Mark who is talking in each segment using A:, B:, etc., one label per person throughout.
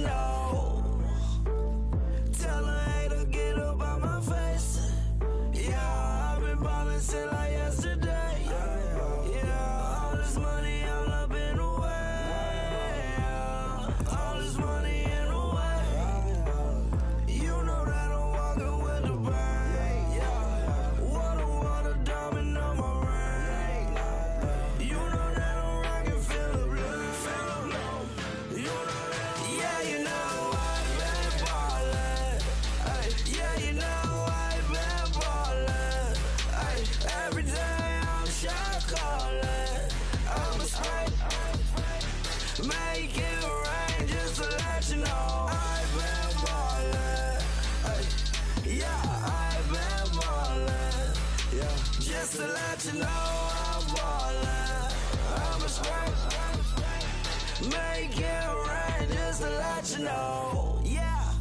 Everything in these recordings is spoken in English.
A: know. Tell a hater get up out my face. Yeah, I've been ballin' since like yesterday. Yeah, all this money all up in the way. All this money in the way. You know that I'm walking with the bank. Water, diamond on my ring. You know that I'm rockin' feel the blue. You know that, yeah, you know I've been ballin'. Ay, yeah, you know I've been ballin'. Ay, every day I'm shot callin'. I'm a spray, make it rain just to let you know I've been ballin'. Ay, yeah, I've been ballin'. Yeah, just to let you know I'm ballin'. I'm a spray, make it rain just to let you know. Yeah,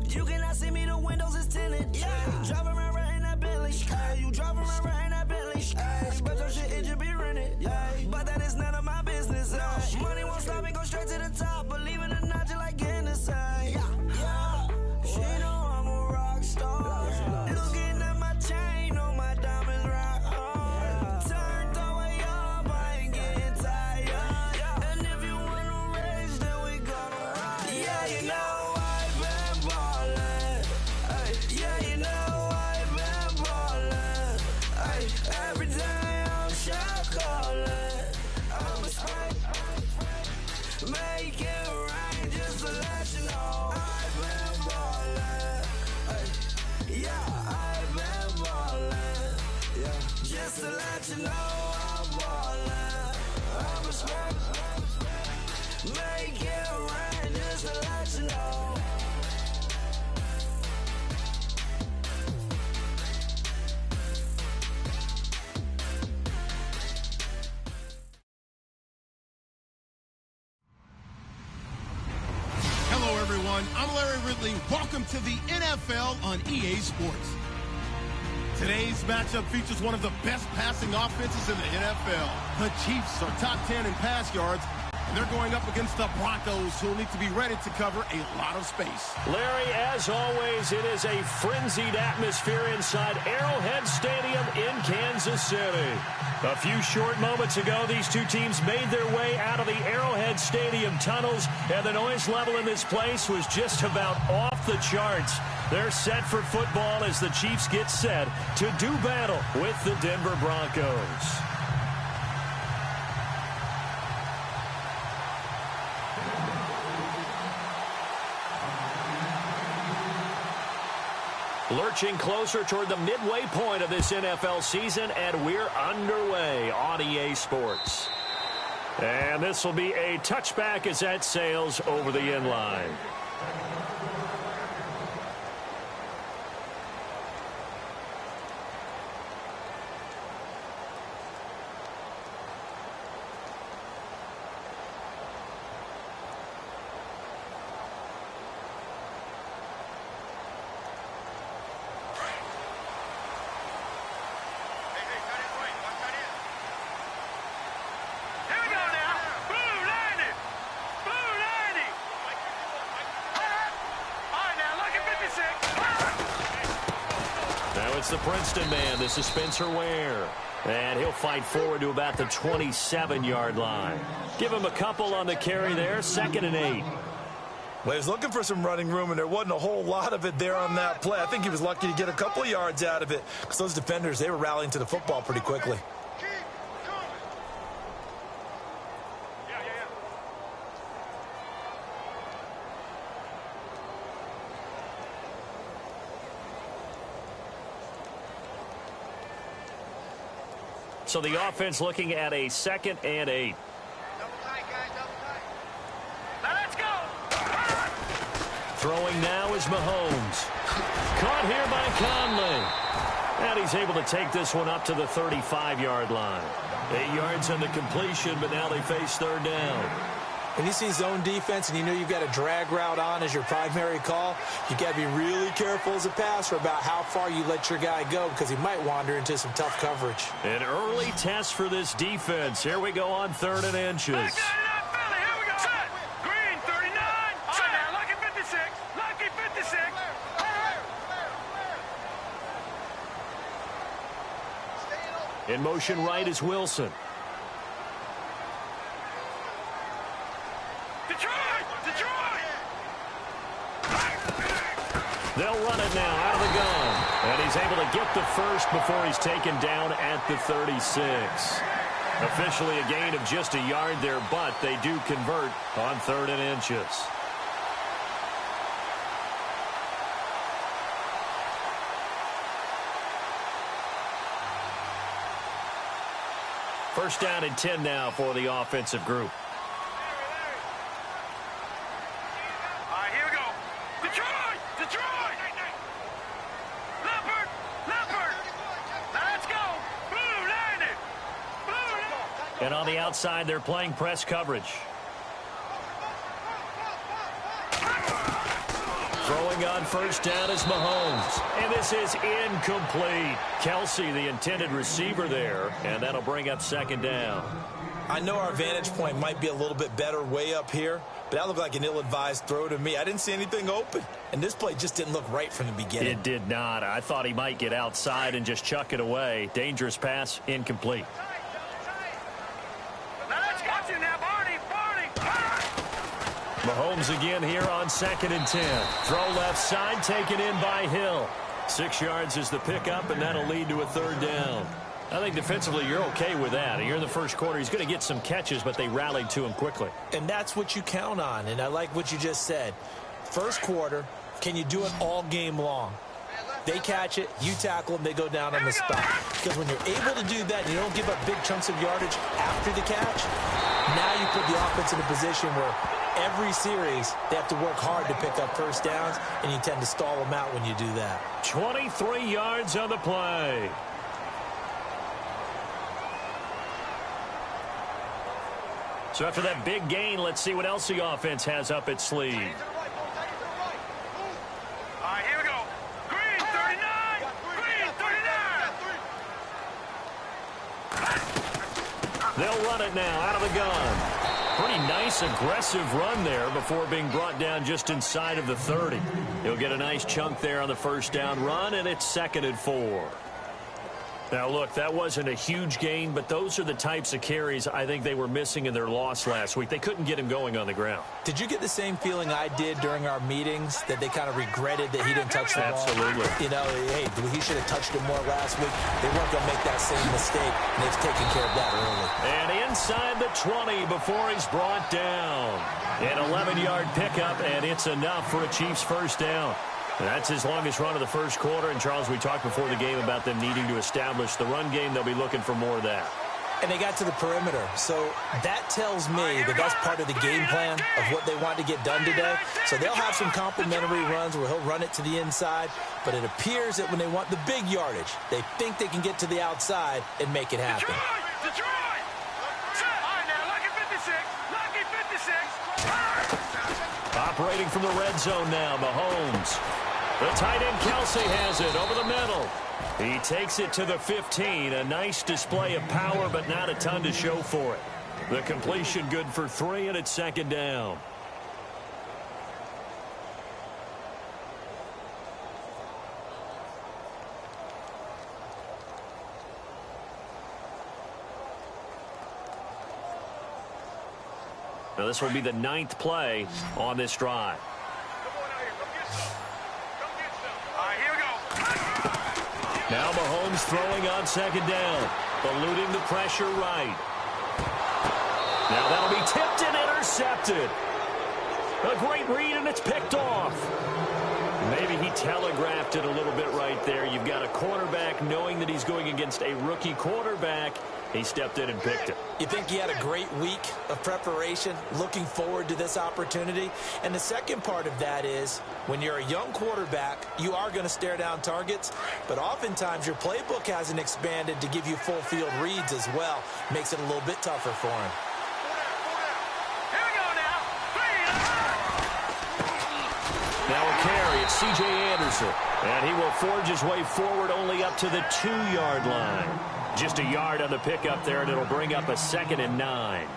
A: you cannot see me, the windows is tinted. Yeah, driving around right in that Bentley. Ay, you driving around right in that Bentley. Ay, but your shit, it should be rented. Ay, but that is none of my business. Ay, money won't stop me, go straight to the top. Believe it or not, just like Guinness. Ay, yeah, she know I'm a rock star. Looking at my chain on my diamonds rock hard. Turned the way up, I ain't getting tired. And if you wanna race, then we gonna ride. Yeah, you know I've been ballin'. Ay, yeah, you know I've been ballin'. Ay, every day I'm shot callin'. I'm a spray, make it rain just to let you know I've been ballin'. Ay, yeah, I've been ballin'. Yeah, just to let you know I'm ballin'. I'm a spray, make it rain just to let you know.
B: Hello, everyone. I'm Larry Ridley. Welcome to the NFL on EA Sports. Today's matchup features one of the best passing offenses in the NFL. The Chiefs are top 10 in pass yards, and they're going up against the Broncos, who will need to be ready to cover a lot of space.
C: Larry, as always, it is a frenzied atmosphere inside Arrowhead Stadium in Kansas City. A few short moments ago, these two teams made their way out of the Arrowhead Stadium tunnels, and the noise level in this place was just about off the charts. They're set for football as the Chiefs get set to do battle with the Denver Broncos. Lurching closer toward the midway point of this NFL season, and we're underway on EA Sports. And this will be a touchback as that sails over the end line. It's the Princeton man. This is Spencer Ware. And he'll fight forward to about the 27-yard line. Give him a couple on the carry there. 2nd and 8.
D: Well, he was looking for some running room, and there wasn't a whole lot of it there on that play. I think he was lucky to get a couple of yards out of it because those defenders, they were rallying to the football pretty quickly.
C: So the offense looking at a 2nd and 8.
E: Double tight, guys, double tight. Now let's go!
C: Throwing now is Mahomes. Caught here by Conley. And he's able to take this one up to the 35-yard line. 8 yards on the completion, but now they face 3rd down.
F: When you see zone defense and you know you've got a drag route on as your primary call, you've got to be really careful as a passer about how far you let your guy go because he might wander into some tough coverage.
C: An early test for this defense. Here we go on 3rd and inches.
E: Philly, here we go. Set. Green, 39. Set. Now look at
C: In motion right is Wilson. They'll run it now out of the gun. And he's able to get the first before he's taken down at the 36. Officially a gain of just a yard there, but they do convert on 3rd and inches. First down and 10 now for the offensive group.
E: All right, here we go. Detroit! Detroit! Leopard! Leopard! Let's go! Blue landed! Blue!
C: And on the outside, they're playing press coverage. Throwing on first down is Mahomes. And this is incomplete. Kelsey, the intended receiver there, and that'll bring up 2nd down.
D: I know our vantage point might be a little bit better way up here, but that looked like an ill-advised throw to me. I didn't see anything open, and this play just didn't look right from the beginning.
C: It did not. I thought he might get outside and just chuck it away. Dangerous pass, incomplete.
E: Let's got you now, Barney!
C: Mahomes again here on 2nd and 10. Throw left side, taken in by Hill. 6 yards is the pickup, and that'll lead to a 3rd down. I think defensively you're okay with that. Here in the first quarter, he's going to get some catches, but they rallied to him quickly.
F: And that's what you count on, and I like what you just said. First quarter, can you do it all game long? They catch it, you tackle them, they go down on the spot. Because when you're able to do that and you don't give up big chunks of yardage after the catch, now you put the offense in a position where every series they have to work hard to pick up first downs, and you tend to stall them out when you do that.
C: 23 yards on the play. So after that big gain, let's see what else the offense has up its sleeve.
E: All right, here we go. Green, 39! Green, 39!
C: They'll run it now out of the gun. Pretty nice, aggressive run there before being brought down just inside of the 30. He'll get a nice chunk there on the first down run, and it's 2nd and 4. Now, look, that wasn't a huge gain, but those are the types of carries I think they were missing in their loss last week. They couldn't get him going on the ground.
F: Did you get the same feeling I did during our meetings, that they kind of regretted that he didn't touch the ball?
C: Absolutely.
F: You know, hey, he should have touched it more last week. They weren't going to make that same mistake, and they've taken care of that early.
C: And inside the 20 before he's brought down. An 11-yard pickup, and it's enough for a Chiefs first down. That's his longest run of the first quarter. And, Charles, we talked before the game about them needing to establish the run game. They'll be looking for more of that.
F: And they got to the perimeter. So that tells me that that's part of the game plan of what they want to get done today. So they'll have some complimentary runs where he'll run it to the inside. But it appears that when they want the big yardage, they think they can get to the outside and make it happen.
E: Detroit! All right, now, lucky 56. Lucky 56.
C: Operating from the red zone now, Mahomes. The tight end Kelsey has it over the middle. He takes it to the 15. A nice display of power, but not a ton to show for it. The completion good for 3, and it's 2nd down. Now this will be the 9th play on this drive. Now Mahomes throwing on 2nd down. Eluding the pressure right. Now that'll be tipped and intercepted. A great read, and it's picked off. Maybe he telegraphed it a little bit right there. You've got a quarterback knowing that he's going against a rookie quarterback. He stepped in and picked it.
F: You think he had a great week of preparation, looking forward to this opportunity? And the second part of that is, when you're a young quarterback, you are going to stare down targets, but oftentimes your playbook hasn't expanded to give you full field reads as well. Makes it a little bit tougher for him.
E: Here we go now.
C: Now a carry, it's C.J. Anderson. And he will forge his way forward only up to the 2-yard line. Just a yard on the pickup there, and it'll bring up a 2nd and 9.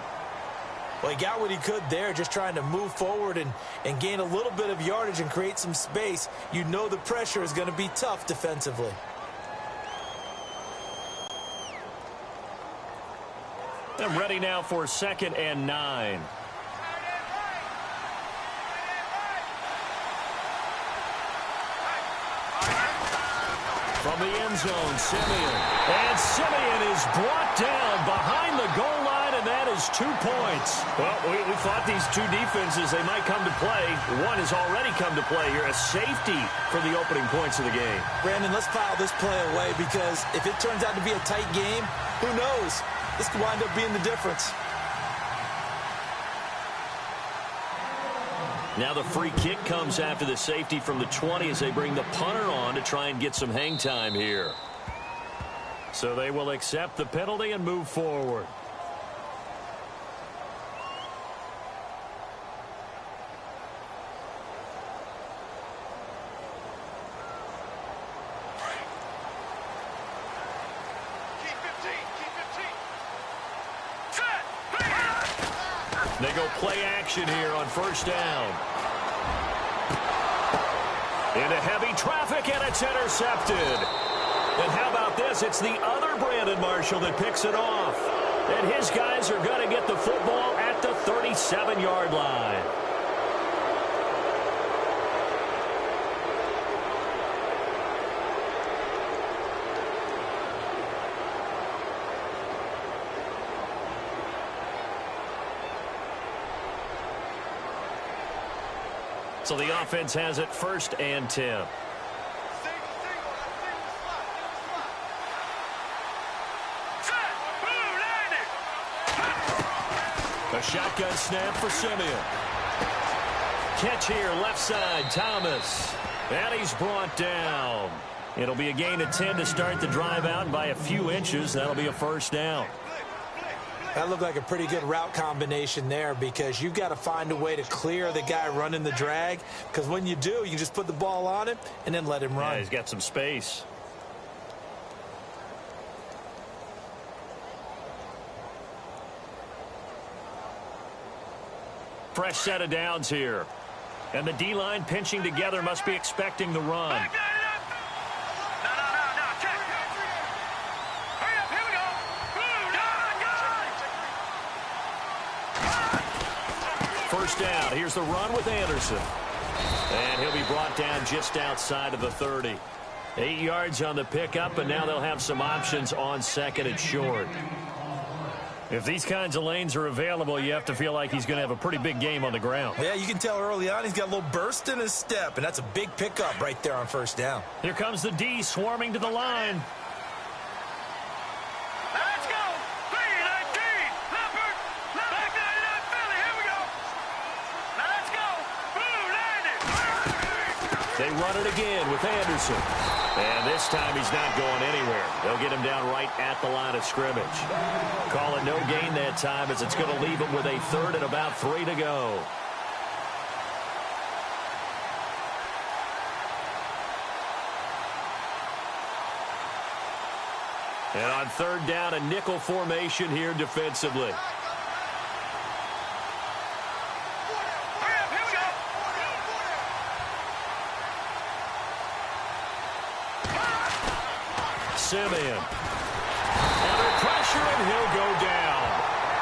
F: Well, he got what he could there, just trying to move forward and gain a little bit of yardage and create some space. You know the pressure is going to be tough defensively.
C: And ready now for 2nd and 9. From the end zone, Simeon. And Simeon is brought down behind the goal line, and that is 2 points. Well, we thought these two defenses, they might come to play. One has already come to play here, a safety for the opening points of the game.
F: Brandon, let's file this play away because if it turns out to be a tight game, who knows? This could wind up being the difference.
C: Now the free kick comes after the safety from the 20 as they bring the punter on to try and get some hang time here. So they will accept the penalty and move forward. They go play action here on 1st down. Into heavy traffic, and it's intercepted. And how about this? It's the other Brandon Marshall that picks it off. And his guys are going to get the football at the 37-yard line. So the offense has it 1st and 10. A shotgun snap for Simeon. Catch here, left side, Thomas. And he's brought down. It'll be a gain of 10 to start the drive out by a few inches. That'll be a 1st down.
F: That looked like a pretty good route combination there because you've got to find a way to clear the guy running the drag, because when you do, you just put the ball on him and then let him run.
C: Yeah, he's got some space. Fresh set of downs here. And the D-line pinching together must be expecting the run. First down. Here's the run with Anderson. And he'll be brought down just outside of the 30. 8 yards on the pickup, and now they'll have some options on 2nd and short. If these kinds of lanes are available, you have to feel like he's going to have a pretty big game on the ground.
F: Yeah, you can tell early on he's got a little burst in his step, and that's a big pickup right there on 1st down.
C: Here comes the D swarming to the line.
E: Let's go! 3-19! Leopard! Back 99 Philly! Here we go! Let's go! Blue 90!
C: They run it again with Anderson. And this time he's not going anywhere. They'll get him down right at the line of scrimmage. Call it no gain that time as it's going to leave him with a 3rd and about 3 to go. And on 3rd down, a nickel formation here defensively. Simeon. Under pressure, and he'll go down.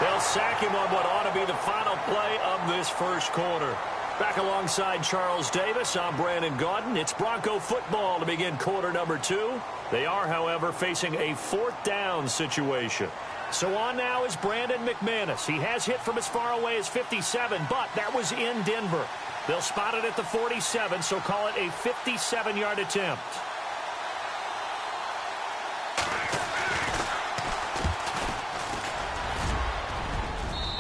C: They'll sack him on what ought to be the final play of this 1st quarter. Back alongside Charles Davis, I'm Brandon Gaudin. It's Bronco football to begin quarter number 2. They are, however, facing a 4th down situation. So on now is Brandon McManus. He has hit from as far away as 57, but that was in Denver. They'll spot it at the 47, so call it a 57-yard attempt.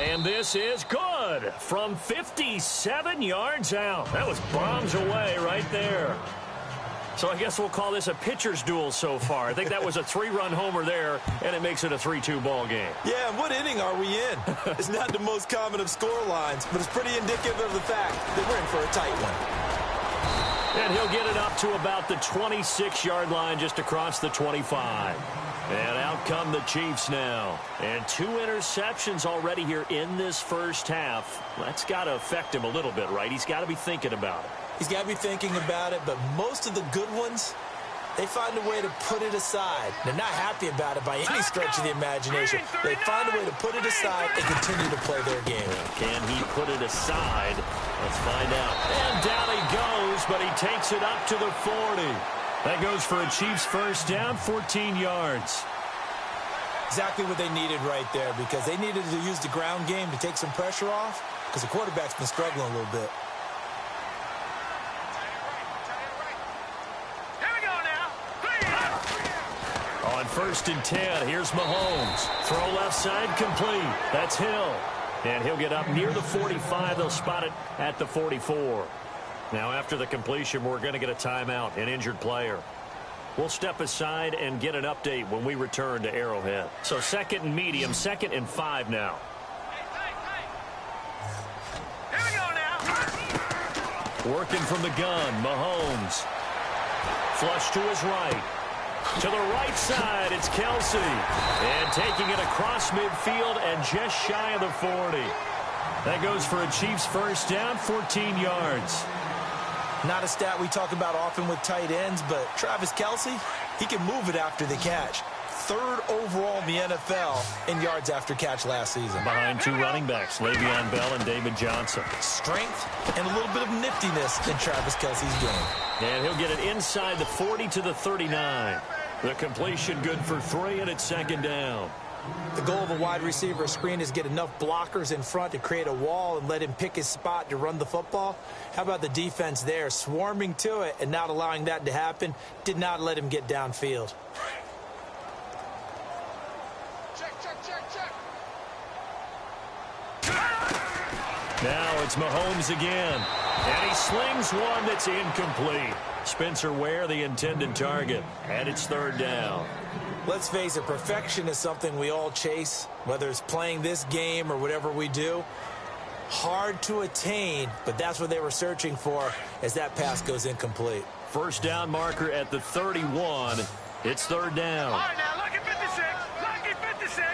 C: And this is good from 57 yards out. That was bombs away right there. So I guess we'll call this a pitcher's duel so far. I think that was a 3-run homer there, and it makes it a 3-2 ball game.
F: Yeah, and what inning are we in? It's not the most common of score lines, but it's pretty indicative of the fact that we're in for a tight one.
C: And he'll get it up to about the 26-yard line just across the 25. And out come the Chiefs now. And 2 interceptions already here in this first half. That's got to affect him a little bit, right? He's got to be thinking about it.
F: He's got to be thinking about it, but most of the good ones, they find a way to put it aside. They're not happy about it by any stretch of the imagination. They find a way to put it aside and continue to play their game.
C: Can he put it aside? Let's find out. And down he goes, but he takes it up to the 40. That goes for a Chiefs first down, 14 yards.
F: Exactly what they needed right there, because they needed to use the ground game to take some pressure off, because the quarterback's been struggling a little bit.
E: Here we go now.
C: On 1st and 10, here's Mahomes. Throw left side complete. That's Hill. And he'll get up near the 45. They'll spot it at the 44. Now, after the completion, we're going to get a timeout, an injured player. We'll step aside and get an update when we return to Arrowhead. So 2nd and medium, 2nd and 5 now.
E: Here we go now.
C: Working from the gun, Mahomes. Flush to his right. To the right side, it's Kelsey. And taking it across midfield and just shy of the 40. That goes for a Chiefs first down, 14 yards.
F: Not a stat we talk about often with tight ends, but Travis Kelsey, he can move it after the catch. 3rd overall in the NFL in yards after catch last season.
C: Behind 2 running backs, Le'Veon Bell and David Johnson.
F: Strength and a little bit of niftiness in Travis Kelsey's game.
C: And he'll get it inside the 40 to the 39. The completion good for 3, and it's 2nd down.
F: The goal of a wide receiver screen is get enough blockers in front to create a wall and let him pick his spot to run the football. How about the defense there, swarming to it and not allowing that to happen? Did not let him get downfield.
C: Now it's Mahomes again. And he slings one that's incomplete. Spencer Ware, the intended target. And it's 3rd down.
F: Let's face it, perfection is something we all chase, whether it's playing this game or whatever we do. Hard to attain, but that's what they were searching for as that pass goes incomplete.
C: First down marker at the 31. It's 3rd down.
E: All right, now, lucky 56. Lucky 56.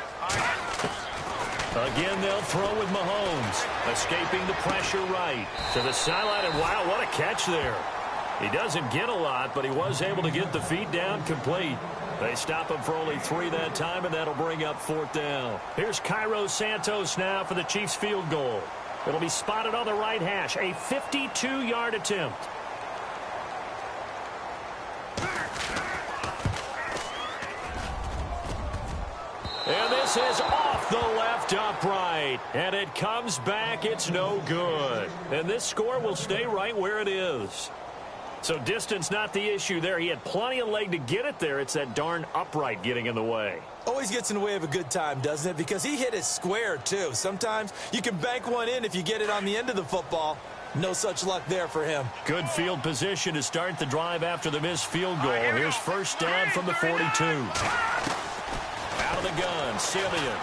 C: Again, they'll throw with Mahomes. Escaping the pressure right. To the sideline, and wow, what a catch there. He doesn't get a lot, but he was able to get the feet down complete. They stop him for only 3 that time, and that'll bring up 4th down. Here's Cairo Santos now for the Chiefs field goal. It'll be spotted on the right hash, a 52-yard attempt. And this is off the left upright. And it comes back. It's no good. And this score will stay right where it is. So distance not the issue there. He had plenty of leg to get it there. It's that darn upright getting in the way.
F: Always gets in the way of a good time, doesn't it? Because he hit it square, too. Sometimes you can bank one in if you get it on the end of the football. No such luck there for him.
C: Good field position to start the drive after the missed field goal. Here's first down from the 42. Out of the gun, Simeon.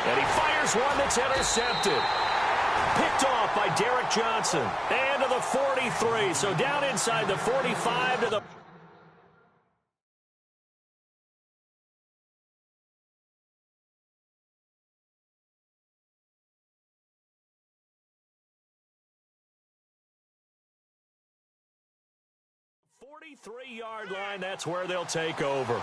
C: And he fires one that's intercepted. Picked off by Derek Johnson. And to the 43. So down inside the 45 to the... ...43-yard line, that's where they'll take over.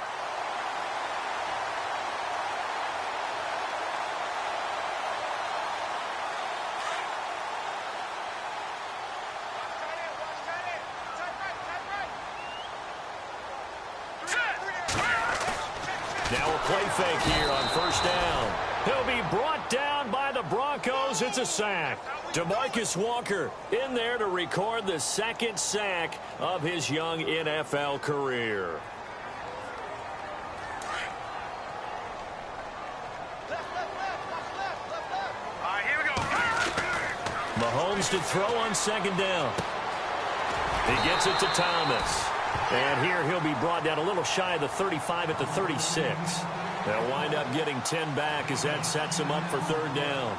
C: Now a play fake here on first down. He'll be brought down by the Broncos. It's a sack. DeMarcus Walker in there to record the 2nd sack of his young NFL career.
E: All right, here we go.
C: Mahomes to throw on 2nd down. He gets it to Thomas. And here he'll be brought down a little shy of the 35 at the 36. They'll wind up getting 10 back as that sets him up for 3rd down.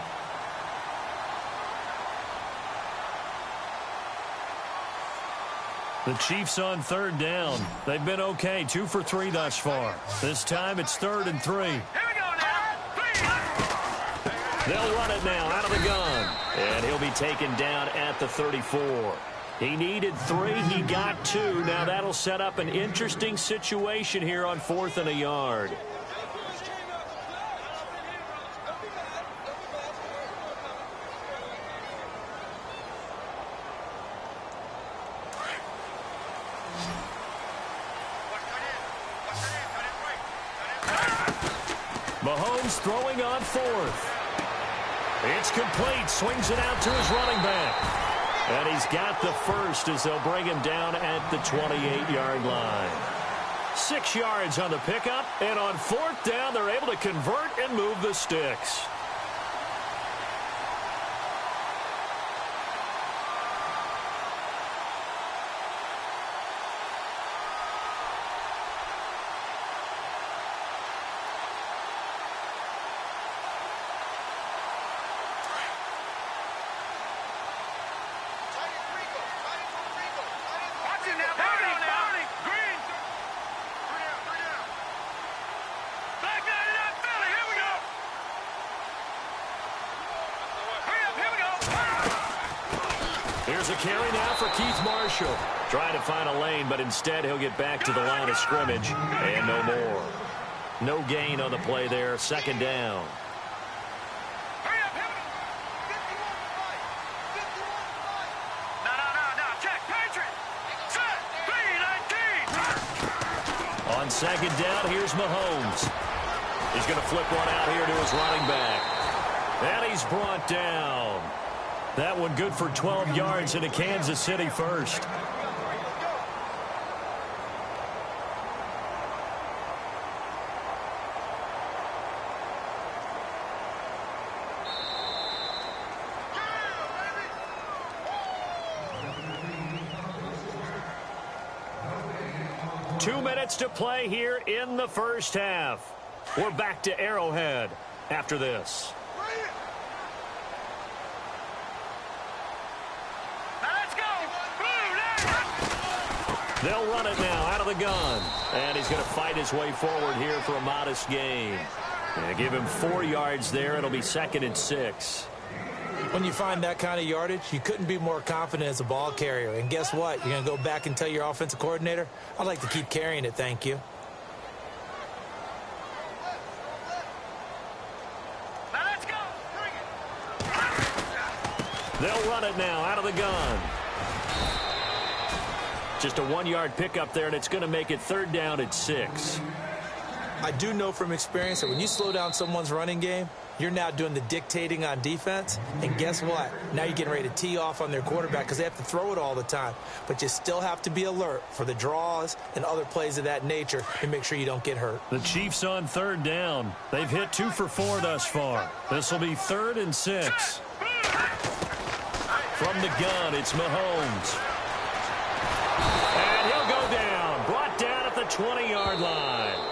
C: The Chiefs on 3rd down. They've been okay, 2 for 3 thus far. This time it's 3rd and 3.
E: Here we go now.
C: They'll run it now out of the gun. And he'll be taken down at the 34. He needed 3. He got 2. Now that'll set up an interesting situation here on 4th and a yard. Mahomes throwing on 4th. It's complete. Swings it out to his running back. And he's got the first as they'll bring him down at the 28-yard line. 6 yards on the pickup. And on 4th down, they're able to convert and move the sticks. Here's a carry now for Keith Marshall. Trying to find a lane, but instead he'll get back to the line of scrimmage. And no more. No gain on the play there. 2nd down. On 2nd down, here's Mahomes. He's going to flip one out here to his running back. And he's brought down. That one good for 12 yards into Kansas City first. Two minutes to play here in the first half. We're back to Arrowhead after this. They'll run it now out of the gun. And he's going to fight his way forward here for a modest gain. And give him 4 yards there. It'll be 2nd and 6.
F: When you find that kind of yardage, you couldn't be more confident as a ball carrier. And guess what? You're going to go back and tell your offensive coordinator, I'd like to keep carrying it, thank you.
E: Now let's go. Bring it.
C: They'll run it now out of the gun. Just a 1-yard pickup there, and it's going to make it 3rd down at 6.
F: I do know from experience that when you slow down someone's running game, you're now doing the dictating on defense. And guess what? Now you're getting ready to tee off on their quarterback because they have to throw it all the time. But you still have to be alert for the draws and other plays of that nature and make sure you don't get hurt.
C: The Chiefs on 3rd down. They've hit 2 for 4 thus far. This will be 3rd and 6. From the gun, it's Mahomes. And he'll go down. Brought down at the 20-yard line.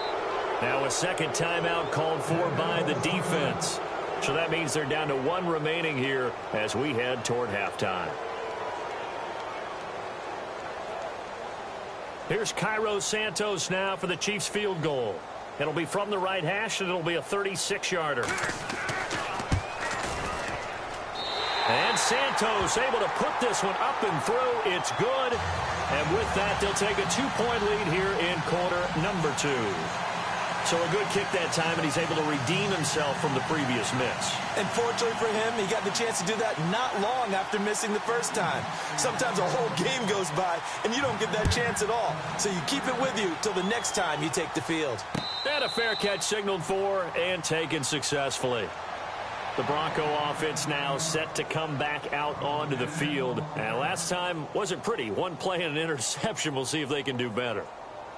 C: Now a second timeout called for by the defense. So that means they're down to 1 remaining here as we head toward halftime. Here's Cairo Santos now for the Chiefs field goal. It'll be from the right hash, and it'll be a 36-yarder. And Santos able to put this one up and through. It's good. And with that, they'll take a 2-point lead here in quarter number 2. So a good kick that time, and he's able to redeem himself from the previous miss.
F: And fortunately for him, he got the chance to do that not long after missing the first time. Sometimes a whole game goes by, and you don't get that chance at all. So you keep it with you till the next time you take the field.
C: And a fair catch signaled for and taken successfully. The Bronco offense now set to come back out onto the field. And last time wasn't pretty. 1 play and an interception. We'll see if they can do better.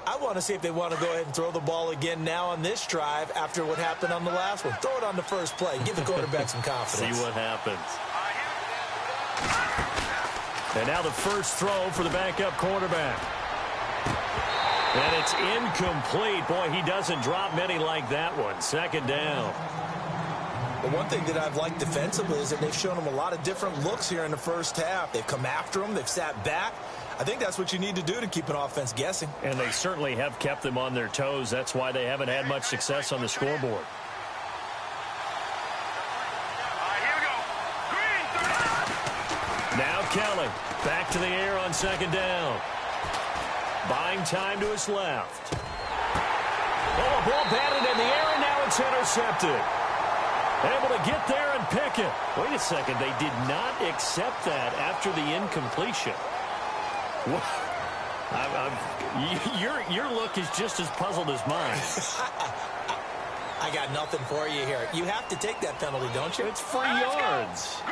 F: I want to see if they want to go ahead and throw the ball again now on this drive after what happened on the last one. Throw it on the first play. Give the quarterback some confidence.
C: See what happens. And now the first throw for the backup quarterback. And it's incomplete. Boy, he doesn't drop many like that one. 2nd down.
F: The one thing that I've liked defensively is that they've shown him a lot of different looks here in the first half. They've come after him. They've sat back. I think that's what you need to do to keep an offense guessing.
C: And they certainly have kept them on their toes. That's why they haven't had much success on the scoreboard.
E: Here we go. Green.
C: Now Kelly back to the air on second down. Buying time to his left. Oh, a ball batted in the air, and now it's intercepted. Able to get there and pick it. Wait a second. They did not accept that after the incompletion. Your look is just as puzzled as mine.
F: I got nothing for you here. You have to take that penalty, don't you?
C: It's free yards.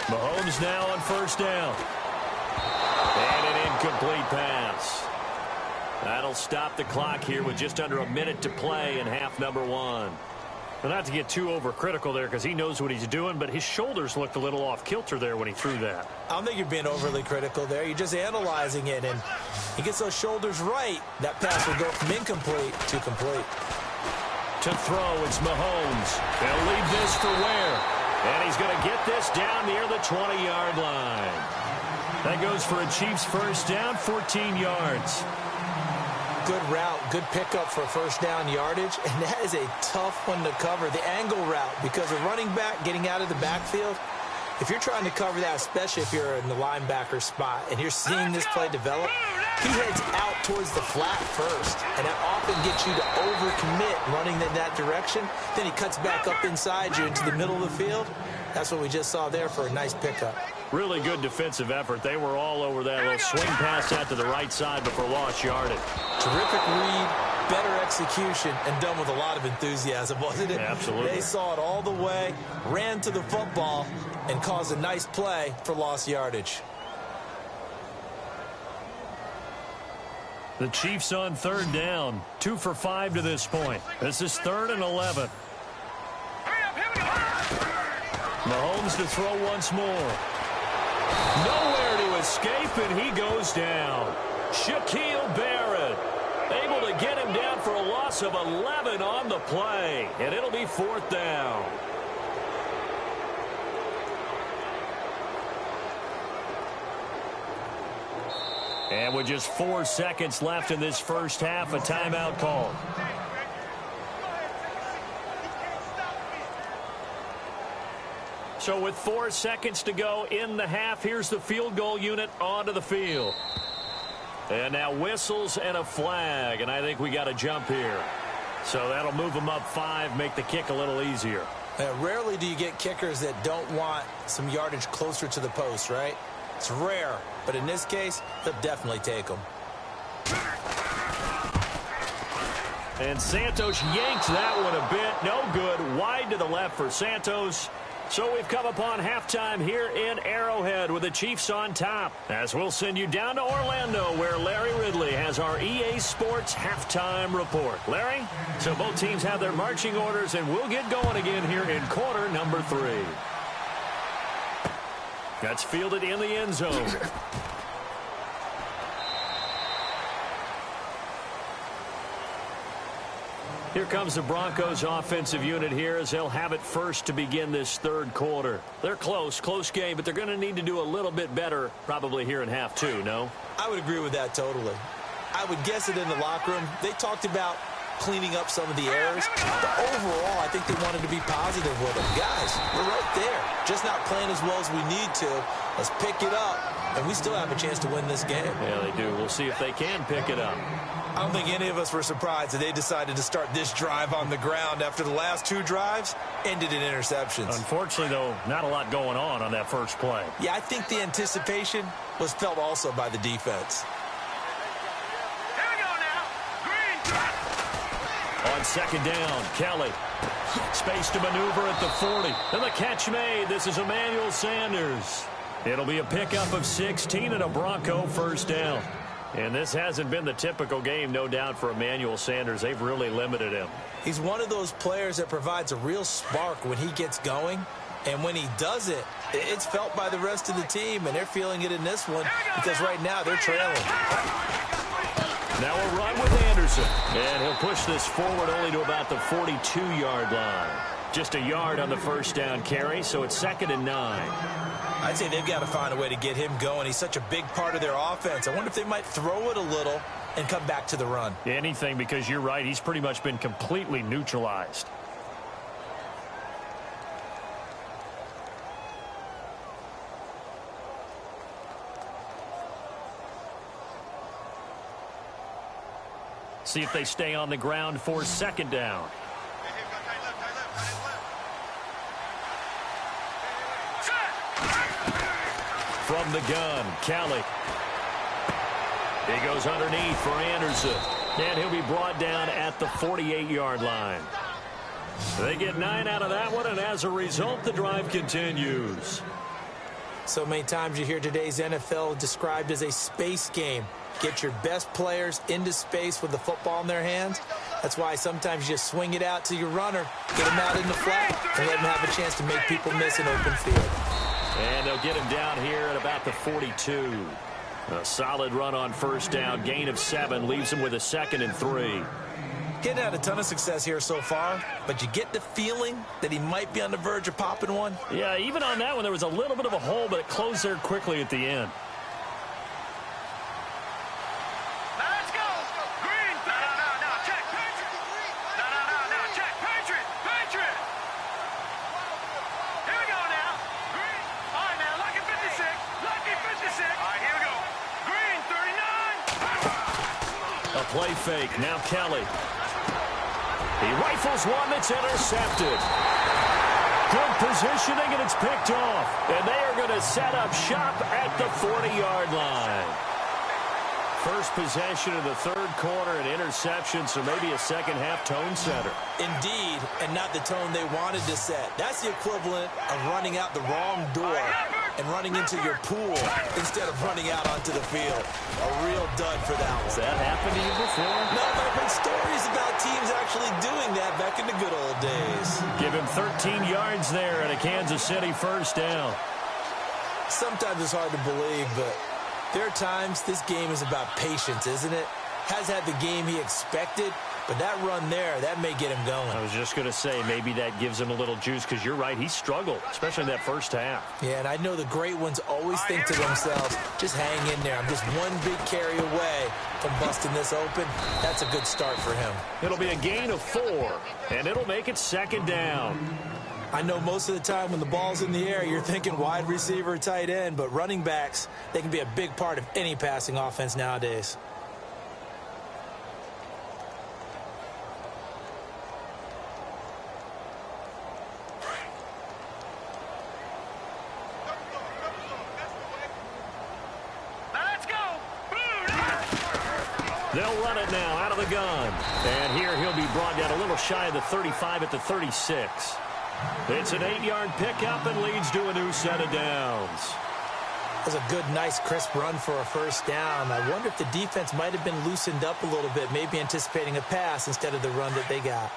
C: Mahomes now on first down. And an incomplete pass. That'll stop the clock here with just under a minute to play in half number one. Well, not to get too overcritical there because he knows what he's doing, but his shoulders looked a little off kilter there when he threw that.
F: I don't think you're being overly critical there. You're just analyzing it, and he gets those shoulders right. That pass will go from incomplete to complete.
C: To throw, it's Mahomes. He'll leave this for Ware. And he's going to get this down near the 20-yard line. That goes for a Chiefs first down, 14 yards.
F: Good route, good pickup for first down yardage, and that is a tough one to cover, the angle route, because a running back getting out of the backfield, if you're trying to cover that, especially if you're in the linebacker spot and you're seeing this play develop, he heads out towards the flat first, and that often gets you to overcommit running in that direction. Then he cuts back up inside you into the middle of the field. That's what we just saw there for a nice pickup.
C: Really good defensive effort. They were all over that little swing pass out to the right side before lost yardage.
F: Terrific read, better execution, and done with a lot of enthusiasm, wasn't it?
C: Absolutely.
F: They saw it all the way, ran to the football, and caused a nice play for lost yardage.
C: The Chiefs on third down. 2 for 5 to this point. This is 3rd and 11. Mahomes to throw once more. Nowhere to escape, and he goes down. Shaquille Barrett able to get him down for a loss of 11 on the play, and it'll be 4th down. And with just 4 seconds left in this first half, a timeout call. So with 4 seconds to go in the half, here's the field goal unit onto the field. And now whistles and a flag, and I think we got a jump here. So that'll move them up 5, make the kick a little easier.
F: Rarely do you get kickers that don't want some yardage closer to the post, right? It's rare, but in this case, he'll definitely take them.
C: And Santos yanks that one a bit. No good. Wide to the left for Santos. So we've come upon halftime here in Arrowhead with the Chiefs on top. As we'll send you down to Orlando where Larry Ridley has our EA Sports halftime report. Larry, so both teams have their marching orders and we'll get going again here in quarter number 3. That's fielded in the end zone. Here comes the Broncos offensive unit here as they'll have it first to begin this third quarter. They're close game, but they're going to need to do a little bit better probably here in half 2, no?
F: I would agree with that totally. I would guess it in the locker room. They talked about cleaning up some of the errors, but overall, I think they wanted to be positive with them. Guys, we're right there. Just not playing as well as we need to. Let's pick it up, and we still have a chance to win this game.
C: Yeah, they do. We'll see if they can pick it up.
F: I don't think any of us were surprised that they decided to start this drive on the ground after the last 2 drives ended in interceptions.
C: Unfortunately, though, not a lot going on that first play.
F: Yeah, I think the anticipation was felt also by the defense.
E: Here we go now. Green.
C: On second down, Kelly. Space to maneuver at the 40. And the catch made. This is Emmanuel Sanders. It'll be a pickup of 16 and a Bronco first down. And this hasn't been the typical game, no doubt, for Emmanuel Sanders. They've really limited him.
F: He's one of those players that provides a real spark when he gets going. And when he does it, it's felt by the rest of the team, and they're feeling it in this one because right now they're trailing.
C: Now a run with Anderson. And he'll push this forward only to about the 42-yard line. Just a yard on the first down carry, so it's 2nd and 9.
F: I'd say they've got to find a way to get him going. He's such a big part of their offense. I wonder if they might throw it a little and come back to the run.
C: Anything, because you're right. He's pretty much been completely neutralized. See if they stay on the ground for second down. From the gun, Kelly. He goes underneath for Anderson. And he'll be brought down at the 48-yard line. They get 9 out of that one, and as a result, the drive continues.
F: So many times you hear today's NFL described as a space game. Get your best players into space with the football in their hands. That's why sometimes you just swing it out to your runner, get him out in the flat, and let him have a chance to make people miss an open field.
C: And they'll get him down here at about the 42. A solid run on first down, gain of 7, leaves him with a 2nd and 3.
F: Getting had a ton of success here so far, but you get the feeling that he might be on the verge of popping one.
C: Yeah, even on that one, there was a little bit of a hole, but it closed there quickly at the end.
E: Now let's go. Green. No. Check. Patriot. No. Check. Patriot. Here we go now. Green. All right, now. Lucky 56. Lucky 56. All right, here we go. Green, 39.
C: A play fake. Now Kelly. He rifles one that's intercepted. Good positioning, and it's picked off. And they are going to set up shop at the 40-yard line. First possession of the third quarter, an interception, so maybe a second-half tone setter.
F: Indeed, and not the tone they wanted to set. That's the equivalent of running out the wrong door and running into your pool instead of running out onto the field. A real dud for that one.
C: Has that happened to you before?
F: No, but I've heard stories about teams actually doing that back in the good old days.
C: Give him 13 yards there and a Kansas City first down.
F: Sometimes it's hard to believe, but there are times this game is about patience, isn't it? Has had the game he expected, but that run there, that may get him going.
C: I was just going to say, maybe that gives him a little juice, because you're right, he struggled, especially in that first half.
F: Yeah, and I know the great ones always think to themselves, just hang in there. I'm just one big carry away from busting this open. That's a good start for him.
C: It'll be a gain of 4, and it'll make it second down.
F: I know most of the time when the ball's in the air, you're thinking wide receiver, tight end, but running backs, they can be a big part of any passing offense nowadays.
C: They'll run it now out of the gun. And here he'll be brought down a little shy of the 35 at the 36. It's an 8-yard pickup and leads to a new set of downs.
F: That was a good, nice, crisp run for a first down. I wonder if the defense might have been loosened up a little bit, maybe anticipating a pass instead of the run that they got.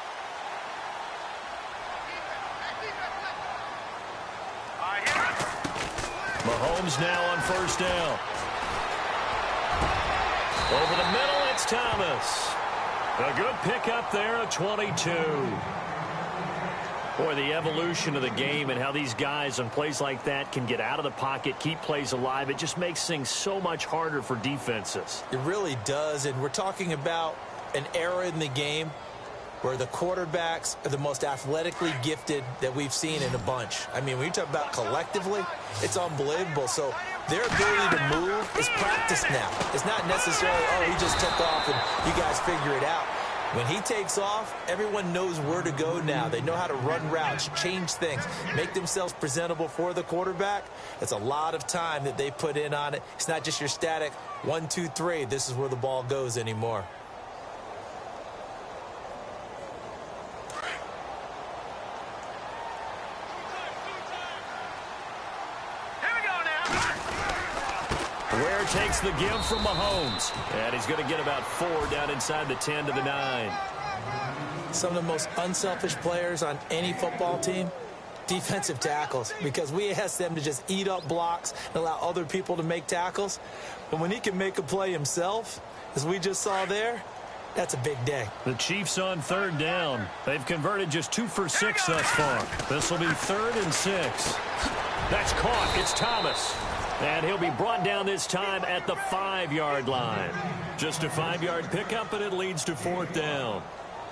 C: Mahomes now on first down. Over the middle, it's Thomas. A good pickup there at 22. Boy, the evolution of the game and how these guys on plays like that can get out of the pocket, keep plays alive, it just makes things so much harder for defenses.
F: It really does, and we're talking about an era in the game where the quarterbacks are the most athletically gifted that we've seen in a bunch. I mean, when you talk about collectively, it's unbelievable. So their ability to move is practiced now. It's not necessarily, oh, he just took off and you guys figure it out. When he takes off, everyone knows where to go now. They know how to run routes, change things, make themselves presentable for the quarterback. It's a lot of time that they put in on it. It's not just your static 1, 2, 3. This is where the ball goes anymore.
C: Ware takes the give from Mahomes. And he's going to get about 4 down inside the 10 to the 9.
F: Some of the most unselfish players on any football team, defensive tackles, because we ask them to just eat up blocks and allow other people to make tackles. But when he can make a play himself, as we just saw there, that's a big day.
C: The Chiefs on third down. They've converted just 2 for 6 thus far. This will be 3rd and 6. That's caught. It's Thomas. And he'll be brought down this time at the 5-yard line. Just a 5-yard pickup, and it leads to 4th down.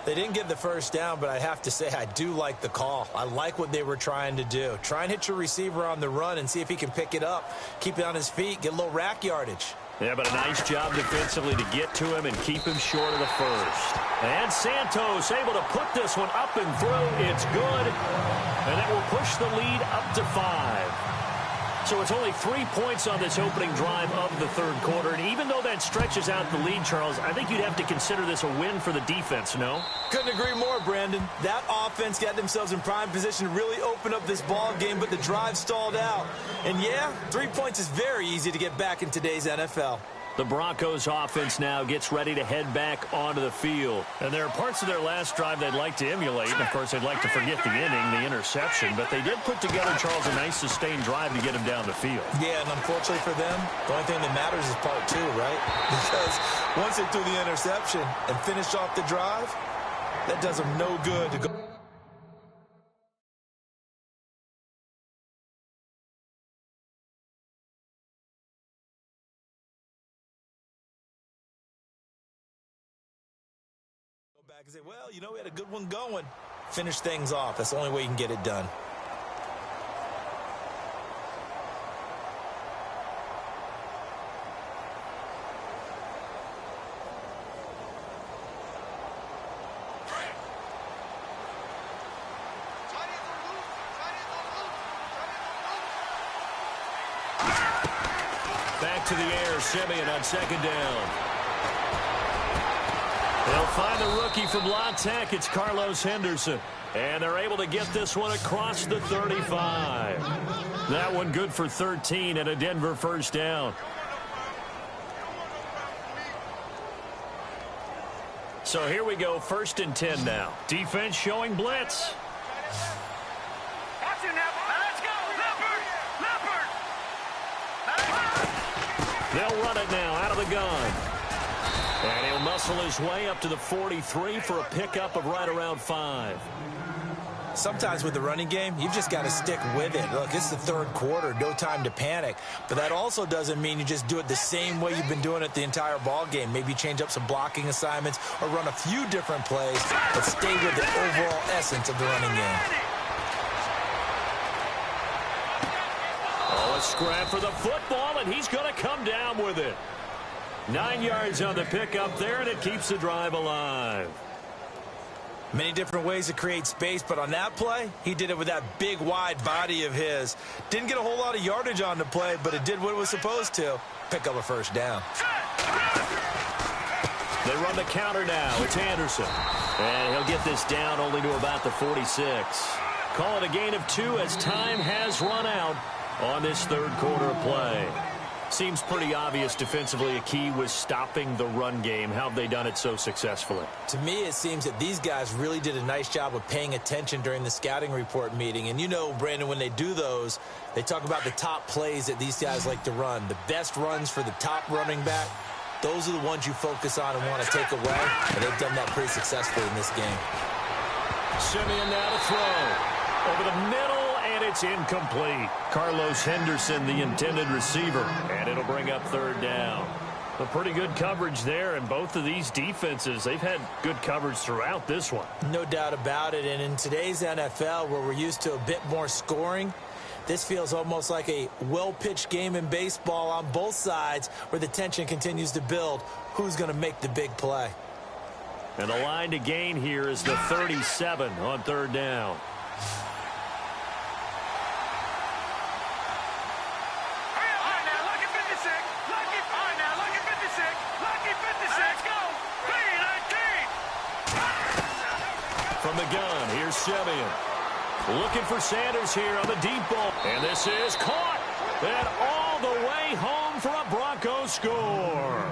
F: They didn't get the first down, but I have to say I do like the call. I like what they were trying to do. Try and hit your receiver on the run and see if he can pick it up, keep it on his feet, get a little rack yardage.
C: Yeah, but a nice job defensively to get to him and keep him short of the first. And Santos able to put this one up and through. It's good. And that will push the lead up to 5. So it's only 3 points on this opening drive of the third quarter. And even though that stretches out the lead, Charles, I think you'd have to consider this a win for the defense, no?
F: Couldn't agree more, Brandon. That offense got themselves in prime position to really open up this ball game, but the drive stalled out. And yeah, 3 points is very easy to get back in today's NFL.
C: The Broncos offense now gets ready to head back onto the field. And there are parts of their last drive they'd like to emulate. And, of course, they'd like to forget the inning, the interception. But they did put together, Charles, a nice sustained drive to get him down the field.
F: Yeah, and unfortunately for them, the only thing that matters is part 2, right? Because once they threw the interception and finished off the drive, that does them no good to go. Back and say, well, you know, we had a good one going. Finish things off. That's the only way you can get it done.
C: Back to the air, Simeon on second down. They'll find the rookie from La Tech. It's Carlos Henderson. And they're able to get this one across the 35. That one good for 13 and a Denver first down. So here we go, 1st and 10 now. Defense showing blitz.
E: Let's go, Leopard!
C: They'll run it now out of the gun. And he'll muscle his way up to the 43 for a pickup of right around 5.
F: Sometimes with the running game, you've just got to stick with it. Look, it's the third quarter, no time to panic. But that also doesn't mean you just do it the same way you've been doing it the entire ball game. Maybe change up some blocking assignments or run a few different plays, but stay with the overall essence of the running game.
C: Oh, a scrap for the football, and he's going to come down with it. 9 yards on the pickup there, and it keeps the drive alive.
F: Many different ways to create space, but on that play, he did it with that big, wide body of his. Didn't get a whole lot of yardage on the play, but it did what it was supposed to. Pick up a first down.
C: They run the counter now. It's Anderson. And he'll get this down only to about the 46. Call it a gain of 2 as time has run out on this third quarter of play. Seems pretty obvious defensively a key was stopping the run game. How have they done it so successfully?
F: To me, it seems that these guys really did a nice job of paying attention during the scouting report meeting. And you know, Brandon, when they do those, they talk about the top plays that these guys like to run. The best runs for the top running back, those are the ones you focus on and want to take away. And they've done that pretty successfully in this game.
C: Simeon now to throw. Over the middle. And it's incomplete. Carlos Henderson, the intended receiver. And it'll bring up third down. A pretty good coverage there, and both of these defenses, they've had good coverage throughout this one.
F: No doubt about it. And in today's NFL, where we're used to a bit more scoring, this feels almost like a well-pitched game in baseball on both sides where the tension continues to build. Who's going to make the big play?
C: And the line to gain here is the 37 on third down. From the gun, here's Simeon. Looking for Sanders here on the deep ball. And this is caught. And all the way home for a Broncos score.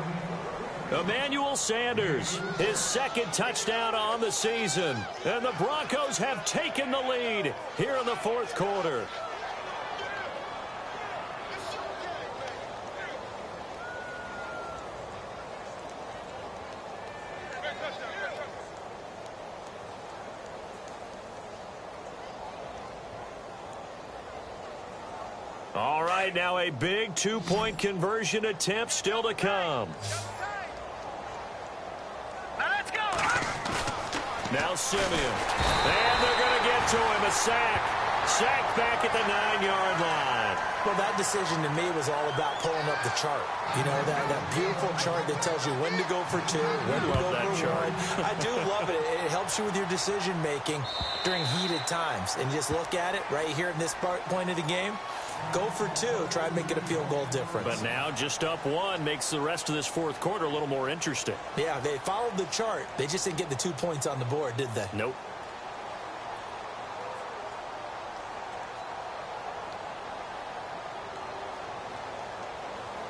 C: Emmanuel Sanders, his second touchdown on the season. And the Broncos have taken the lead here in the fourth quarter. All right, now a big two-point conversion attempt still to come.
E: Now let's go.
C: Now Simeon. And they're going to get to him. A sack. Sack back at the 9-yard line.
F: Well, that decision to me was all about pulling up the chart. You know, that beautiful chart that tells you when to go for 2, when to go for 1. I do love it. It helps you with your decision-making during heated times. And just look at it right here in this point of the game. Go for 2. Try and make it a field goal difference.
C: But now just up 1 makes the rest of this fourth quarter a little more interesting.
F: Yeah, they followed the chart. They just didn't get the 2 points on the board, did they?
C: Nope.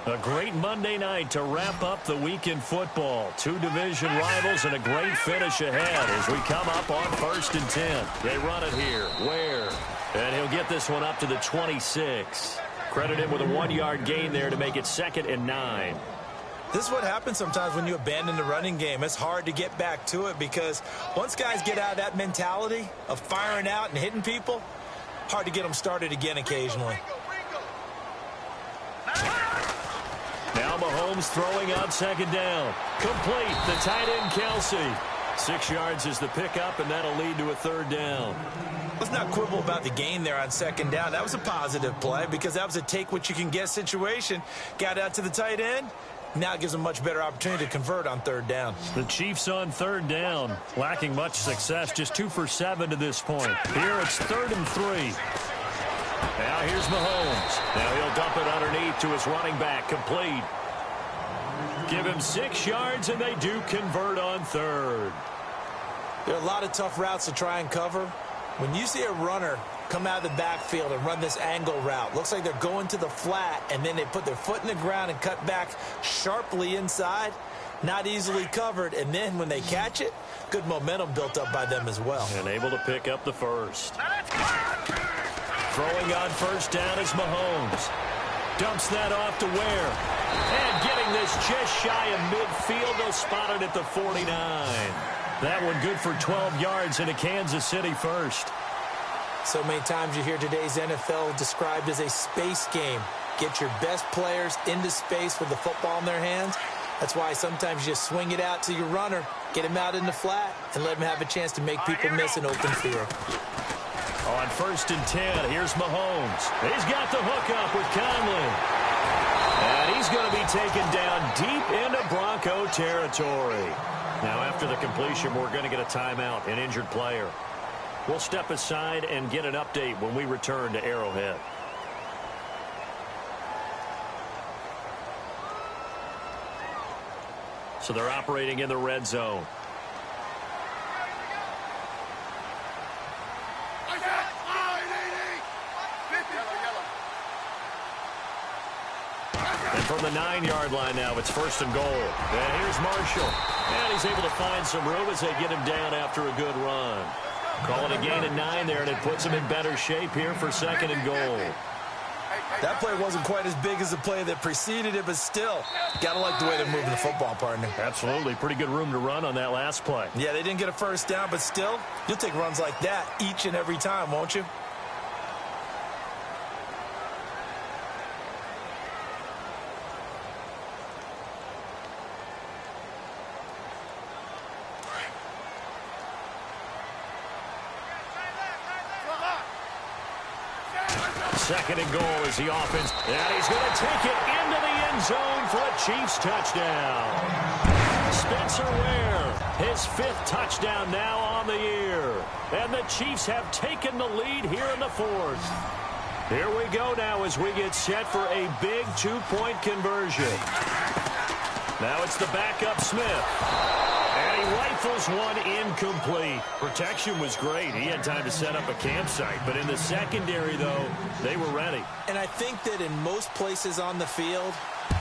C: A great Monday night to wrap up the week in football. 2 division rivals and a great finish ahead as we come up on 1st and 10. They run it here. Ware. And he'll get this one up to the 26. Credit him with a 1-yard gain there to make it 2nd and 9.
F: This is what happens sometimes when you abandon the running game. It's hard to get back to it because once guys get out of that mentality of firing out and hitting people, hard to get them started again occasionally.
C: Now Mahomes throwing on 2nd down. Complete. The tight end, Kelsey. 6 yards is the pickup, and that'll lead to a 3rd down.
F: Let's not quibble about the gain there on 2nd down. That was a positive play because that was a take-what-you-can-get situation. Got out to the tight end. Now it gives them a much better opportunity to convert on 3rd down.
C: The Chiefs on 3rd down. Lacking much success. Just 2 for 7 to this point. Here it's 3rd and 3. Now here's Mahomes. Now he'll dump it underneath to his running back. Complete. Give him 6 yards, and they do convert on 3rd.
F: There are a lot of tough routes to try and cover. When you see a runner come out of the backfield and run this angle route, looks like they're going to the flat, and then they put their foot in the ground and cut back sharply inside. Not easily covered, and then when they catch it, good momentum built up by them as well.
C: And able to pick up the first. Throwing on 1st down is Mahomes. Dumps that off to Ware. And getting this just shy of midfield. They'll spot it at the 49. That one good for 12 yards and a Kansas City first.
F: So many times you hear today's NFL described as a space game. Get your best players into space with the football in their hands. That's why sometimes you just swing it out to your runner, get him out in the flat, and let him have a chance to make people miss an open field.
C: On 1st and 10, here's Mahomes. He's got the hook up with Conley. And he's going to be taken down deep into Bronco territory. Now, after the completion, we're going to get a timeout, an injured player. We'll step aside and get an update when we return to Arrowhead. So they're operating in the red zone. And from the 9-yard line now, it's 1st and goal. And here's Marshall. And he's able to find some room as they get him down after a good run. Calling a gain of 9 there, and it puts him in better shape here for 2nd and goal.
F: That play wasn't quite as big as the play that preceded it, but still, got to like the way they're moving the football, partner.
C: Absolutely. Pretty good room to run on that last play.
F: Yeah, they didn't get a 1st down, but still, you'll take runs like that each and every time, won't you?
C: Second and goal is the offense. And he's going to take it into the end zone for a Chiefs touchdown. Spencer Ware, his 5th touchdown now on the year. And the Chiefs have taken the lead here in the 4th. Here we go now as we get set for a big 2-point conversion. Now it's the backup Smith. And he rifles one incomplete. Protection was great. He had time to set up a campsite. But in the secondary, though, they were ready.
F: And I think that in most places on the field,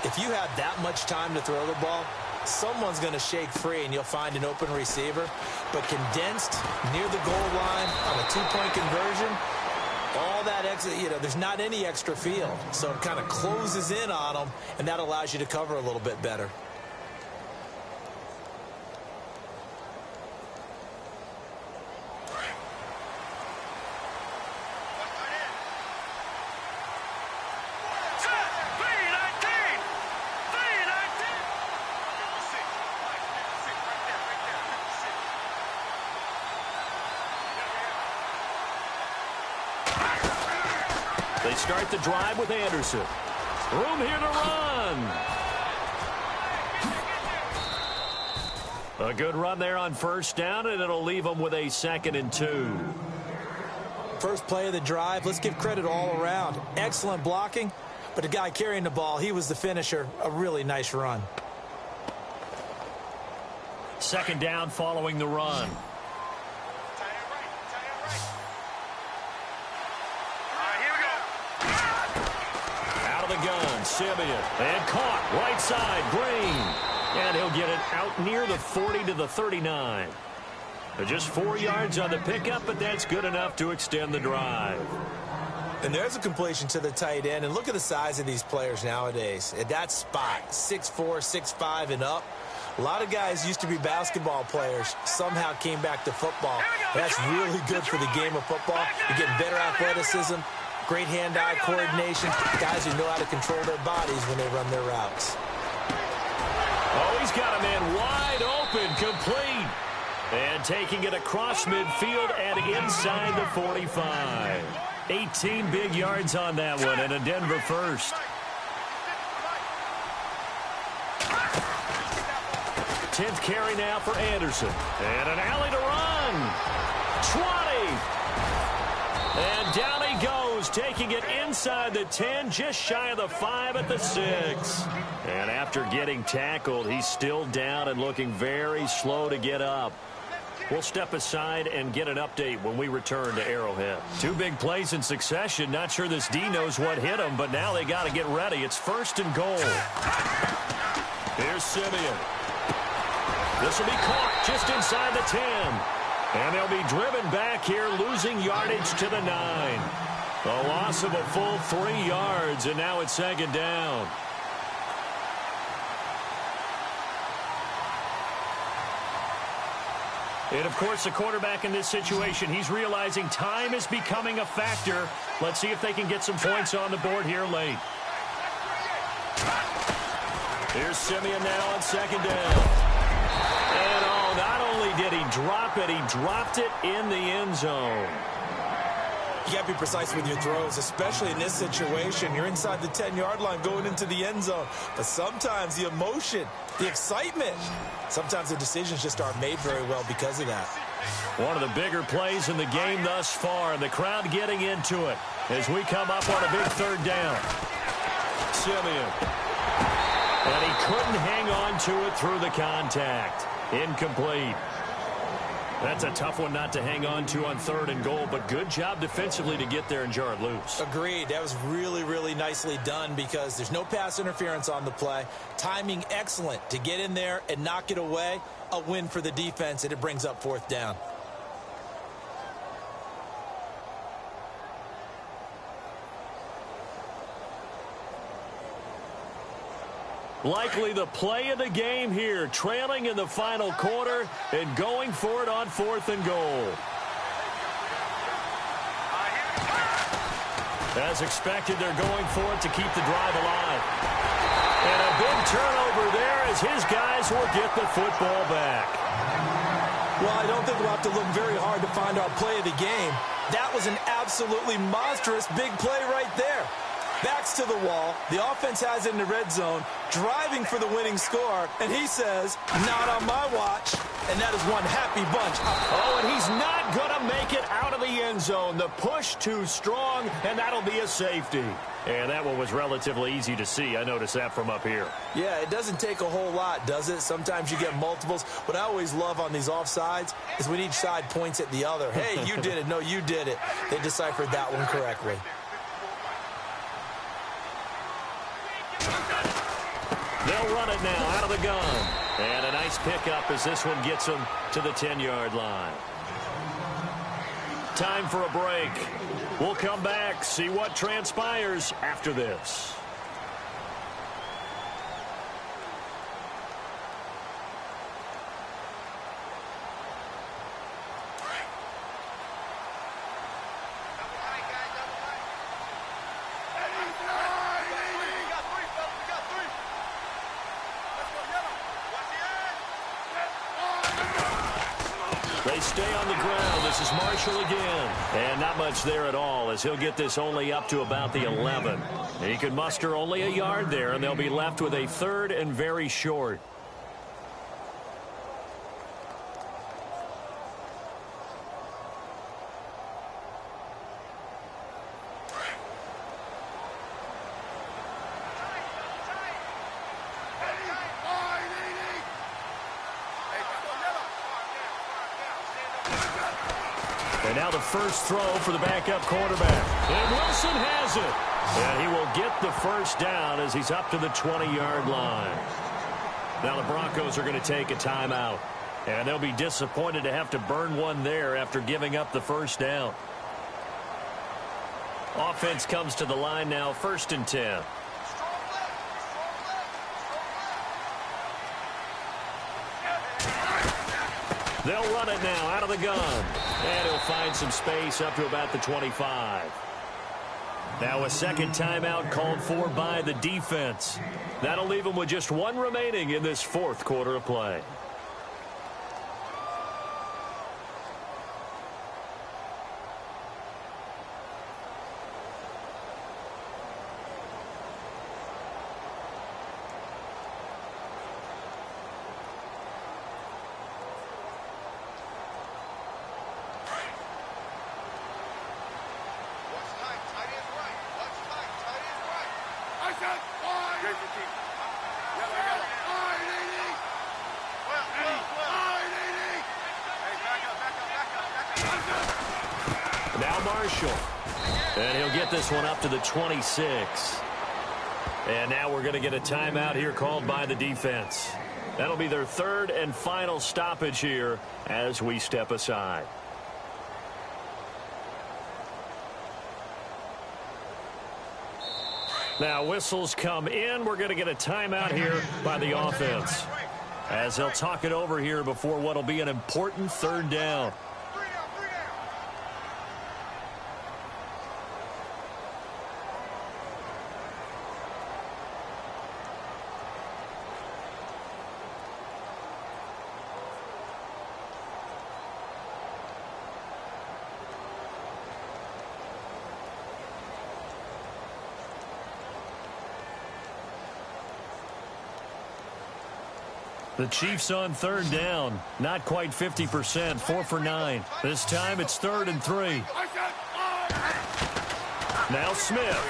F: if you have that much time to throw the ball, someone's going to shake free and you'll find an open receiver. But condensed near the goal line on a 2-point conversion, all that extra, there's not any extra field. So it kind of closes in on them, and that allows you to cover a little bit better.
C: They start the drive with Anderson. Room here to run. A good run there on first down, and it'll leave them with a 2nd and 2.
F: First play of the drive, let's give credit all around. Excellent blocking, but the guy carrying the ball, he was the finisher. A really nice run.
C: 2nd down following the run. Out of the gun, Simeon. And caught, right side, Green. And he'll get it out near the 40 to the 39. Just 4 yards on the pickup, but that's good enough to extend the drive.
F: And there's a completion to the tight end. And look at the size of these players nowadays. At that spot, 6'4", 6'5", and up. A lot of guys used to be basketball players, somehow came back to football. That's really good for the game of football. You're getting better athleticism, great hand-eye coordination, guys who know how to control their bodies when they run their routes.
C: Oh, he's got a man wide open, complete. And taking it across midfield and inside the 45. 18 big yards on that one, and a Denver first. 10th carry now for Anderson. And an alley to run. 20. And down he goes, taking it inside the 10, just shy of the 5 at the 6. And after getting tackled, he's still down and looking very slow to get up. We'll step aside and get an update when we return to Arrowhead. 2 big plays in succession. Not sure this D knows what hit him, but now they got to get ready. It's 1st and goal. Here's Simeon. This will be caught just inside the 10. And they'll be driven back here, losing yardage to the 9. A loss of a full 3 yards, and now it's 2nd down. And, of course, the quarterback in this situation, he's realizing time is becoming a factor. Let's see if they can get some points on the board here late. Here's Simeon now on 2nd down. And, oh, not only did he drop it, he dropped it in the end zone.
F: You got to be precise with your throws, especially in this situation. You're inside the 10-yard line going into the end zone. But sometimes the emotion, the excitement, sometimes the decisions just aren't made very well because of that.
C: One of the bigger plays in the game thus far, and the crowd getting into it as we come up on a big 3rd down. Simeon. And he couldn't hang on to it through the contact. Incomplete. That's a tough one not to hang on to on 3rd and goal, but good job defensively to get there and jar it loose.
F: Agreed. That was really, really nicely done because there's no pass interference on the play. Timing excellent to get in there and knock it away. A win for the defense, and it brings up 4th down.
C: Likely the play of the game here, trailing in the final quarter and going for it on 4th and goal. As expected, they're going for it to keep the drive alive. And a big turnover there as his guys will get the football back.
F: Well, I don't think we'll have to look very hard to find our play of the game. That was an absolutely monstrous big play right there. Backs to the wall. The offense has it in the red zone, driving for the winning score, and he says, not on my watch. And that is one happy bunch.
C: Oh, and he's not going to make it out of the end zone. The push too strong, and that'll be a safety. And that one was relatively easy to see. I noticed that from up here.
F: Yeah, it doesn't take a whole lot, does it? Sometimes you get multiples. What I always love on these offsides is when each side points at the other. Hey, you did it. No, you did it. They deciphered that one correctly.
C: They'll run it now out of the gun. And a nice pickup as this one gets them to the 10-yard line. Time for a break. We'll come back, see what transpires after this. They stay on the ground. This is Marshall again. And not much there at all, as he'll get this only up to about the 11. He can muster only a yard there, and they'll be left with a 3rd and very short.
E: And
C: now the first throw for the backup quarterback. And Wilson has it. And he will get the first down as he's up to the 20-yard line. Now the Broncos are going to take a timeout. And they'll be disappointed to have to burn one there after giving up the first down. Offense comes to the line now, 1st and 10. They'll run it now out of the gun. And he'll find some space up to about the 25. Now a second timeout called for by the defense. That'll leave them with just one remaining in this 4th quarter of play. Now Marshall. And he'll get this one up to the 26. And now we're going to get a timeout here called by the defense. That'll be their 3rd and final stoppage here as we step aside. Now whistles come in. We're going to get a timeout here by the offense, as they'll talk it over here before what will be an important 3rd down. The Chiefs on 3rd down. Not quite 50%. 4 for 9. This time it's 3rd and 3. Now Smith.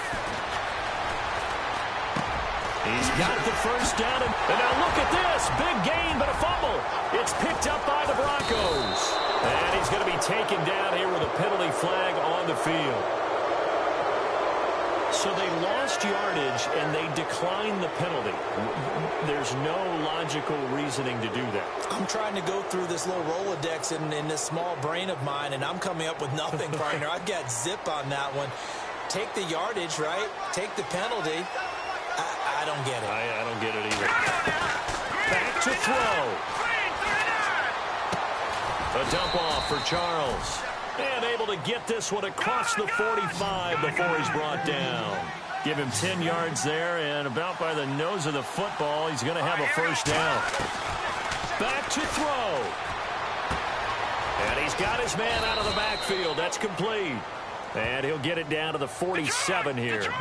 C: He's got the first down. And now look at this. Big gain, but a fumble. It's picked up by the Broncos. And he's going to be taken down here with a penalty flag on the field. So they lost yardage, and they declined the penalty. There's no logical reasoning to do that.
F: I'm trying to go through this little Rolodex in this small brain of mine, and I'm coming up with nothing, partner. I've got zip on that one. Take the yardage, right? Take the penalty. I don't get it.
C: I don't get it either. Back to throw. A dump off for Charles. And able to get this one across the 45 before he's brought down. Give him 10 yards there, and about by the nose of the football, he's going to have a first down. Back to throw. And he's got his man out of the backfield. That's complete. And he'll get it down to the 47 here.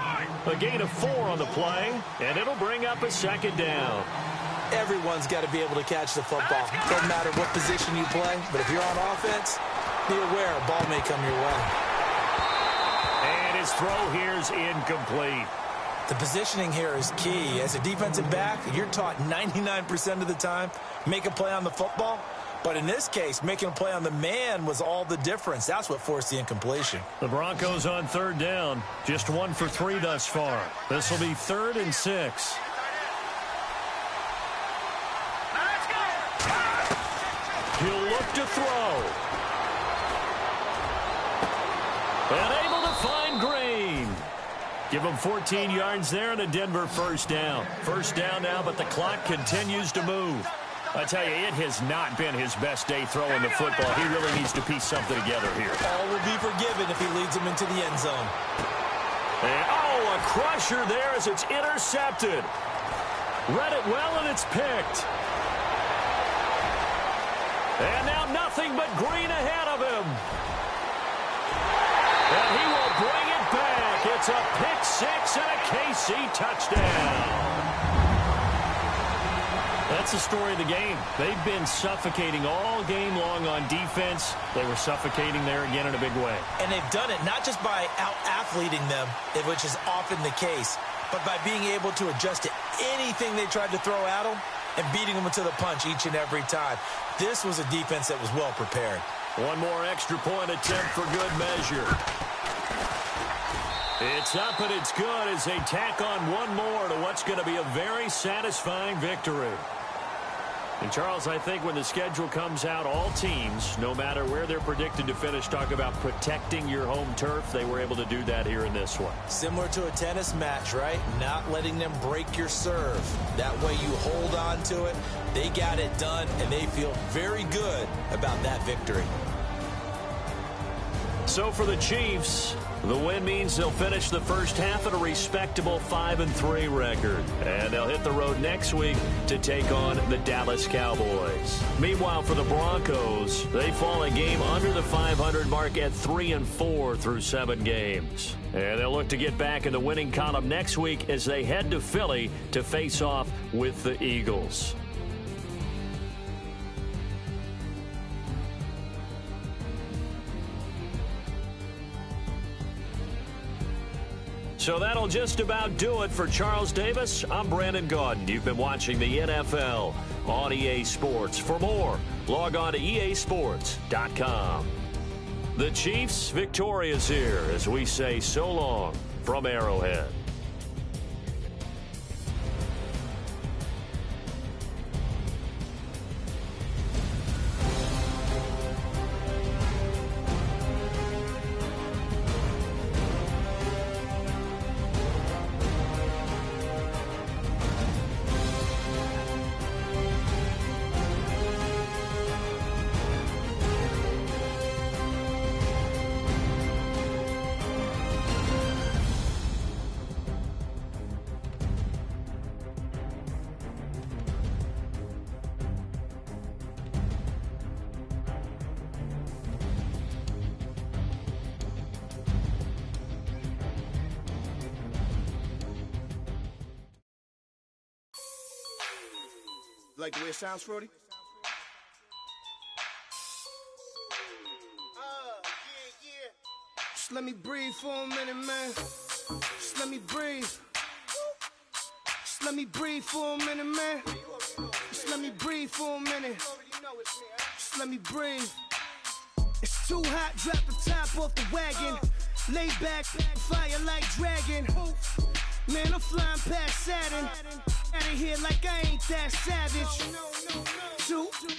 C: A gain of 4 on the play, and it'll bring up a 2nd down.
F: Everyone's got to be able to catch the football. Doesn't matter what position you play, but if you're on offense, be aware a ball may come your way.
C: And his throw here is incomplete.
F: The positioning here is key. As a defensive back, you're taught 99% of the time, make a play on the football. But in this case, making a play on the man was all the difference. That's what forced the incompletion.
C: The Broncos on 3rd down. Just 1 for 3 thus far. This will be 3rd and 6. He'll look to throw. And able to find Green. Give him 14 yards there and a Denver first down. First down now, but the clock continues to move. I tell you, it has not been his best day throwing the football. He really needs to piece something together here.
F: All will be forgiven if he leads him into the end zone.
C: And, a crusher there as it's intercepted. Read it well, and it's picked. And now nothing but green ahead of him. And he will bring it back. It's a pick six and a KC touchdown. That's the story of the game. They've been suffocating all game long on defense. They were suffocating there again in a big way.
F: And they've done it not just by out-athleting them, which is often the case, but by being able to adjust to anything they tried to throw at them and beating them to the punch each and every time. This was a defense that was well prepared.
C: One more extra point attempt for good measure. It's up and it's good as they tack on one more to what's going to be a very satisfying victory. And, Charles, I think when the schedule comes out, all teams, no matter where they're predicted to finish, talk about protecting your home turf. They were able to do that here in this one.
F: Similar to a tennis match, right? Not letting them break your serve. That way you hold on to it. They got it done, and they feel very good about that victory.
C: So for the Chiefs, the win means they'll finish the first half at a respectable 5-3 record. And they'll hit the road next week to take on the Dallas Cowboys. Meanwhile, for the Broncos, they fall a game under the 500 mark at 3-4 through 7 games. And they'll look to get back in the winning column next week as they head to Philly to face off with the Eagles. So that'll just about do it for Charles Davis. I'm Brandon Gaudin. You've been watching the NFL on EA Sports. For more, log on to easports.com. The Chiefs victorious here as we say so long from Arrowhead.
A: Like the way it sounds, Frody? Yeah. Just let me breathe for a minute, man. Just let me breathe. Just let me breathe for a minute, man. Just let me breathe for a minute. Just let me breathe. It's too hot, drop the top off the wagon. Lay back, fire like dragon. Man, I'm flying past Saturn. Out of here like I ain't that savage.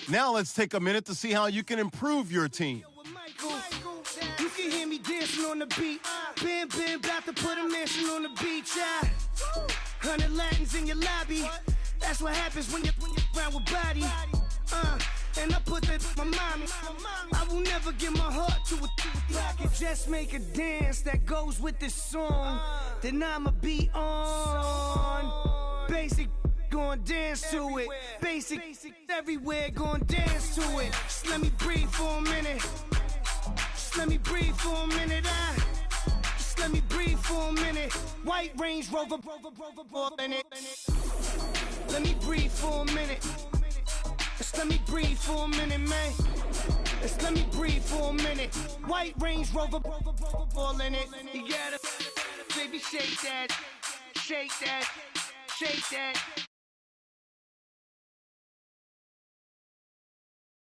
B: Now let's take a minute to see how you can improve your team.
A: You can hear me dancing on the beat. Bam, about to put a mansion on the beach. 100 Latins in your lobby. That's what happens when you're around with body. And I put that my mommy. I will never give my heart to a I can just make a dance that goes with this song. Then I'ma be on. Basic, gon' dance to it. Basic, everywhere, gon' dance to it. Just let me breathe for a minute. Just let me breathe for a minute. Just let me breathe for a minute. White Range Rover, in it. Let me breathe for a minute. Just let me breathe for a minute, man. Just let me breathe for a minute. White Range Rover, all in it. You gotta, baby, shake that, shake that, shake that.